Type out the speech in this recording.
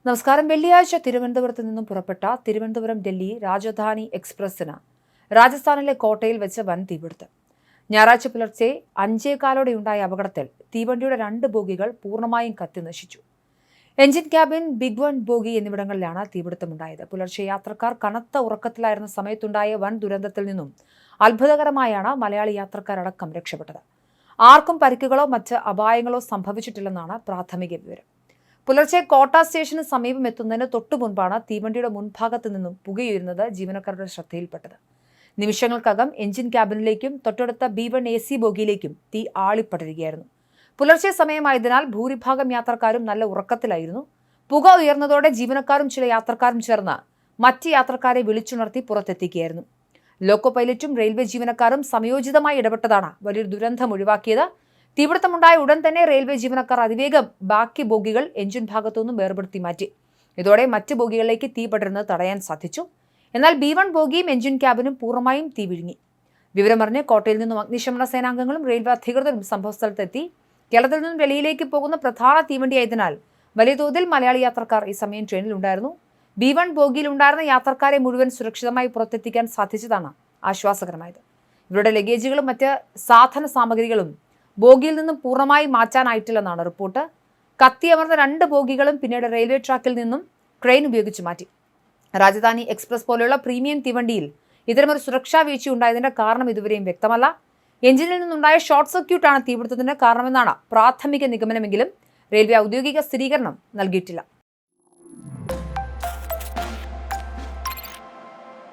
നമസ്കാരം. വെള്ളിയാഴ്ച തിരുവനന്തപുരത്ത് നിന്നും പുറപ്പെട്ട തിരുവനന്തപുരം ഡൽഹി രാജധാനി എക്സ്പ്രസിന് രാജസ്ഥാനിലെ കോട്ടയിൽ വെച്ച് വൻ തീപിടുത്തം. ഞായറാഴ്ച പുലർച്ചെ 5:15 അപകടത്തിൽ തീവണ്ടിയുടെ 2 ബോഗികൾ പൂർണ്ണമായും കത്തിനശിച്ചു. Engine cabin, big one bogie എന്നിവിടങ്ങളിലാണ് തീപിടുത്തമുണ്ടായത്. പുലർച്ചെ യാത്രക്കാർ കനത്ത ഉറക്കത്തിലായിരുന്ന സമയത്തുണ്ടായ വൻ ദുരന്തത്തിൽ നിന്നും അത്ഭുതകരമായാണ് മലയാളി യാത്രക്കാരടക്കം രക്ഷപ്പെട്ടത്. ആർക്കും പരിക്കുകളോ മറ്റ് അപായങ്ങളോ സംഭവിച്ചിട്ടില്ലെന്നാണ് പ്രാഥമിക വിവരം. പുലർച്ചെ കോട്ട സ്റ്റേഷന് സമീപം എത്തുന്നതിന് തൊട്ടു മുൻപാണ് തീവണ്ടിയുടെ മുൻഭാഗത്ത് നിന്നും പുകയുയരുന്നത് ജീവനക്കാരുടെ ശ്രദ്ധയിൽപ്പെട്ടത്. നിമിഷങ്ങൾക്കകം എഞ്ചിൻ ക്യാബിനിലേക്കും തൊട്ടടുത്ത B1 AC ബോഗിയിലേക്കും തീ ആളിപ്പടരുകയായിരുന്നു. പുലർച്ചെ സമയമായതിനാൽ ഭൂരിഭാഗം യാത്രക്കാരും നല്ല ഉറക്കത്തിലായിരുന്നു. പുക ഉയർന്നതോടെ ജീവനക്കാരും ചില യാത്രക്കാരും ചേർന്ന് മറ്റ് യാത്രക്കാരെ വിളിച്ചുണർത്തി പുറത്തെത്തിക്കുകയായിരുന്നു. ലോക്കോ പൈലറ്റും റെയിൽവേ ജീവനക്കാരും സമയോചിതമായി ഇടപെട്ടതാണ് വലിയൊരു ദുരന്തം ഒഴിവാക്കിയത്. തീപിടുത്തമുണ്ടായ ഉടൻ തന്നെ റെയിൽവേ ജീവനക്കാർ അതിവേഗം ബാക്കി ബോഗികൾ എഞ്ചിൻ ഭാഗത്തുനിന്നും വേർപെടുത്തി മാറ്റി. ഇതോടെ മറ്റ് ബോഗികളിലേക്ക് തീ പടരുന്നത് തടയാൻ സാധിച്ചു. എന്നാൽ B1 ബോഗിയും എഞ്ചിൻ ക്യാബിനും പൂർണ്ണമായും തീ വിഴുങ്ങി. വിവരമറിഞ്ഞ് കോട്ടയിൽ നിന്നും അഗ്നിശമന സേനാംഗങ്ങളും റെയിൽവേ അധികൃതരും സംഭവസ്ഥലത്തെത്തി. കേരളത്തിൽ നിന്നും ഡൽഹിയിലേക്ക് പോകുന്ന പ്രധാന തീവണ്ടിയായതിനാൽ വലിയ തോതിൽ മലയാളി യാത്രക്കാർ ഈ സമയം ട്രെയിനിലുണ്ടായിരുന്നു. B1 ബോഗിയിലുണ്ടായിരുന്ന യാത്രക്കാരെ മുഴുവൻ സുരക്ഷിതമായി പുറത്തെത്തിക്കാൻ സാധിച്ചതാണ് ആശ്വാസകരമായത്. ഇവരുടെ ലഗേജുകളും മറ്റ് സാധന സാമഗ്രികളും ബോഗിയിൽ നിന്നും പൂർണ്ണമായി മാറ്റാനായിട്ടില്ലെന്നാണ് റിപ്പോർട്ട്. കത്തിയമർന്ന 2 ബോഗികളും പിന്നീട് റെയിൽവേ ട്രാക്കിൽ നിന്നും ക്രെയിൻ ഉപയോഗിച്ച് മാറ്റി. രാജധാനി എക്സ്പ്രസ് പോലെയുള്ള പ്രീമിയം തീവണ്ടിയിൽ ഇത്തരമൊരു സുരക്ഷാ വീഴ്ച ഉണ്ടായതിന്റെ കാരണം ഇതുവരെയും വ്യക്തമല്ല. എഞ്ചിനിൽ നിന്നുണ്ടായ ഷോർട്ട് സർക്യൂട്ടാണ് തീപിടുത്തത്തിന് കാരണമെന്നാണ് പ്രാഥമിക നിഗമനമെങ്കിലും റെയിൽവേ ഔദ്യോഗിക സ്ഥിരീകരണം നൽകിയിട്ടില്ല.